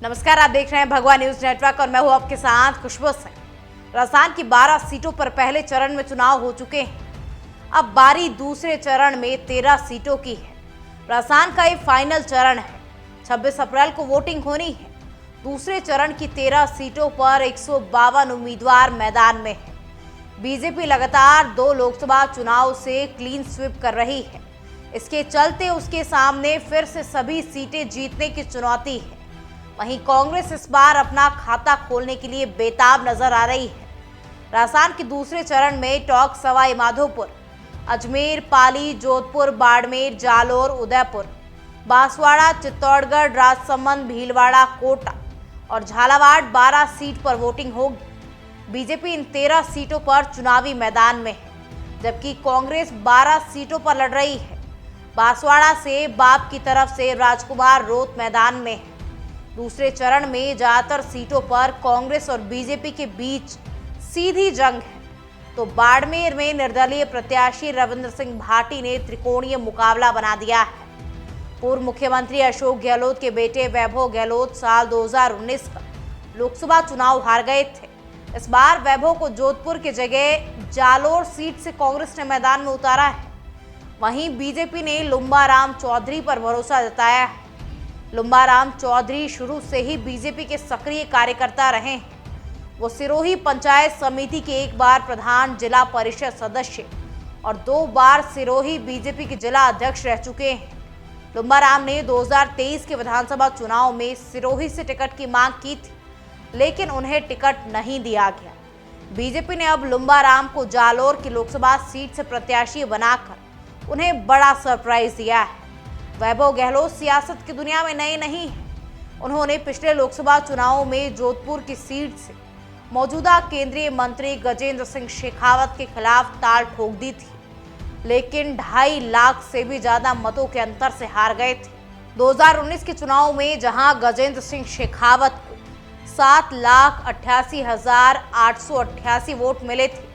नमस्कार, आप देख रहे हैं भगवान न्यूज नेटवर्क और मैं हूं आपके साथ खुशबू सिंह। राजस्थान की 12 सीटों पर पहले चरण में चुनाव हो चुके हैं। अब बारी दूसरे चरण में 13 सीटों की है। राजस्थान का ये फाइनल चरण है। 26 अप्रैल को वोटिंग होनी है। दूसरे चरण की 13 सीटों पर 152 उम्मीदवार मैदान में है। बीजेपी लगातार 2 लोकसभा चुनाव से क्लीन स्वीप कर रही है। इसके चलते उसके सामने फिर से सभी सीटें जीतने की चुनौती है। वहीं कांग्रेस इस बार अपना खाता खोलने के लिए बेताब नजर आ रही है। राजस्थान के दूसरे चरण में टोंक, सवाई माधोपुर, अजमेर, पाली, जोधपुर, बाड़मेर, जालोर, उदयपुर, बांसवाड़ा, चित्तौड़गढ़, राजसमंद, भीलवाड़ा, कोटा और झालावाड़ 12 सीट पर वोटिंग होगी। बीजेपी इन 13 सीटों पर चुनावी मैदान में है, जबकि कांग्रेस 12 सीटों पर लड़ रही है। बांसवाड़ा से बाप की तरफ से राजकुमार रोत मैदान में है। दूसरे चरण में ज्यादातर सीटों पर कांग्रेस और बीजेपी के बीच सीधी जंग है, तो बाड़मेर में निर्दलीय प्रत्याशी रविंद्र सिंह भाटी ने त्रिकोणीय मुकाबला बना दिया है। पूर्व मुख्यमंत्री अशोक गहलोत के बेटे वैभव गहलोत साल 2019 का लोकसभा चुनाव हार गए थे। इस बार वैभव को जोधपुर की जगह जालोर सीट से कांग्रेस ने मैदान में उतारा है। वहीं बीजेपी ने लुम्बाराम चौधरी पर भरोसा जताया है। लुम्बाराम चौधरी शुरू से ही बीजेपी के सक्रिय कार्यकर्ता रहे हैं। वो सिरोही पंचायत समिति के 1 बार प्रधान, जिला परिषद सदस्य और 2 बार सिरोही बीजेपी के जिला अध्यक्ष रह चुके हैं। लुम्बाराम ने 2023 के विधानसभा चुनाव में सिरोही से टिकट की मांग की थी, लेकिन उन्हें टिकट नहीं दिया गया। बीजेपी ने अब लुम्बाराम को जालोर की लोकसभा सीट से प्रत्याशी बनाकर उन्हें बड़ा सरप्राइज दिया है। वैभव गहलोत सियासत की दुनिया में नए नहीं हैं। उन्होंने पिछले लोकसभा चुनावों में जोधपुर की सीट से मौजूदा केंद्रीय मंत्री गजेंद्र सिंह शेखावत के खिलाफ ताल ठोक दी थी, लेकिन 2.5 लाख से भी ज्यादा मतों के अंतर से हार गए थे। 2019 के चुनाव में जहां गजेंद्र सिंह शेखावत को 7,88,888 वोट मिले थे,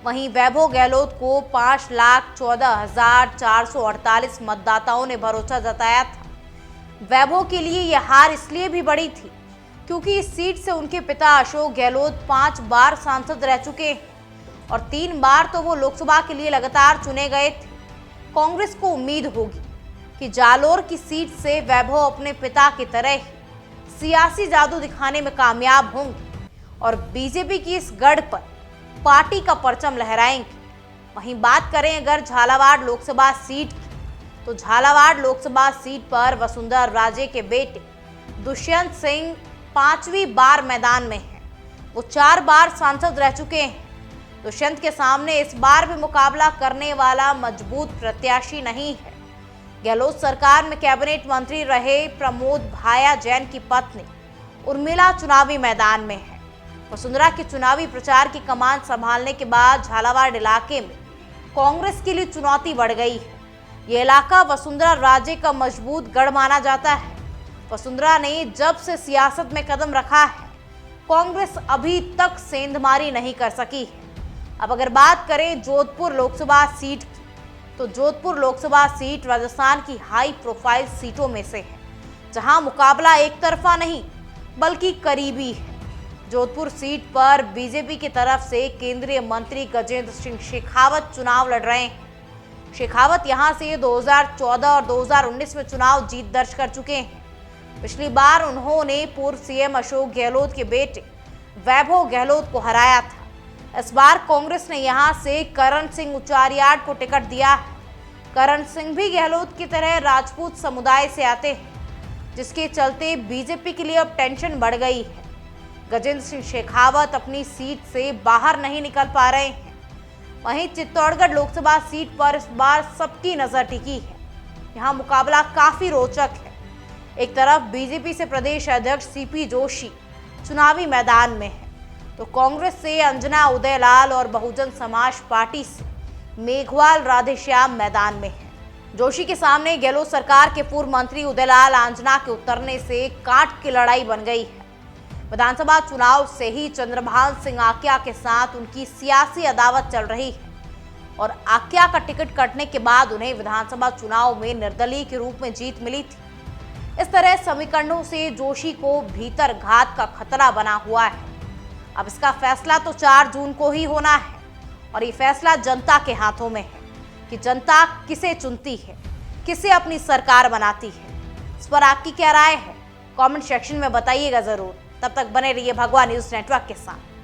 वहीं वैभव गहलोत को 5,14,448 मतदाताओं ने भरोसा जताया था। वैभव के लिए यह हार इसलिए भी बड़ी थी क्योंकि इस सीट से उनके पिता अशोक गहलोत 5 बार सांसद रह चुके हैं और 3 बार तो वो लोकसभा के लिए लगातार चुने गए थे। कांग्रेस को उम्मीद होगी कि जालोर की सीट से वैभव अपने पिता की तरह ही सियासी जादू दिखाने में कामयाब होंगे और बीजेपी की इस गढ़ पर पार्टी का परचम लहराएंगे। वहीं बात करें अगर झालावाड़ लोकसभा सीट की, तो झालावाड़ लोकसभा सीट पर वसुंधरा राजे के बेटे दुष्यंत सिंह 5वीं बार मैदान में हैं। वो 4 बार सांसद रह चुके हैं। दुष्यंत के सामने इस बार भी मुकाबला करने वाला मजबूत प्रत्याशी नहीं है। गहलोत सरकार में कैबिनेट मंत्री रहे प्रमोद भाया जैन की पत्नी उर्मिला चुनावी मैदान में है। वसुंधरा के चुनावी प्रचार की कमान संभालने के बाद झालावाड़ इलाके में कांग्रेस के लिए चुनौती बढ़ गई है। ये इलाका वसुंधरा राजे का मजबूत गढ़ माना जाता है। वसुंधरा ने जब से सियासत में कदम रखा है, कांग्रेस अभी तक सेंधमारी नहीं कर सकी है। अब अगर बात करें जोधपुर लोकसभा सीट की, तो जोधपुर लोकसभा सीट राजस्थान की हाई प्रोफाइल सीटों में से है, जहां मुकाबला एक तरफा नहीं बल्कि करीबी है। जोधपुर सीट पर बीजेपी की तरफ से केंद्रीय मंत्री गजेंद्र सिंह शेखावत चुनाव लड़ रहे हैं। शेखावत यहां से 2014 और 2019 में चुनाव जीत दर्ज कर चुके हैं। पिछली बार उन्होंने पूर्व सीएम अशोक गहलोत के बेटे वैभव गहलोत को हराया था। इस बार कांग्रेस ने यहां से करण सिंह उचारियाड को टिकट दिया है। करण सिंह भी गहलोत की तरह राजपूत समुदाय से आते हैं, जिसके चलते बीजेपी के लिए अब टेंशन बढ़ गई है। गजेंद्र सिंह शेखावत अपनी सीट से बाहर नहीं निकल पा रहे हैं। वहीं चित्तौड़गढ़ लोकसभा सीट पर इस बार सबकी नजर टिकी है। यहां मुकाबला काफी रोचक है। एक तरफ बीजेपी से प्रदेश अध्यक्ष सीपी जोशी चुनावी मैदान में है, तो कांग्रेस से अंजना उदयलाल और बहुजन समाज पार्टी से मेघवाल राधेश्याम मैदान में है। जोशी के सामने गहलोत सरकार के पूर्व मंत्री उदयलाल आंजना के उतरने से कांट की लड़ाई बन गई है। विधानसभा चुनाव से ही चंद्रभान सिंह आक्या के साथ उनकी सियासी अदावत चल रही है और आक्या का टिकट कटने के बाद उन्हें विधानसभा चुनाव में निर्दलीय के रूप में जीत मिली थी। इस तरह समीकरणों से जोशी को भीतर घात का खतरा बना हुआ है। अब इसका फैसला तो 4 जून को ही होना है और ये फैसला जनता के हाथों में है कि जनता किसे चुनती है, किसे अपनी सरकार बनाती है। इस पर आपकी क्या राय है, कमेंट सेक्शन में बताइएगा जरूर। तब तक बने रहिए भगवा न्यूज़ नेटवर्क के साथ।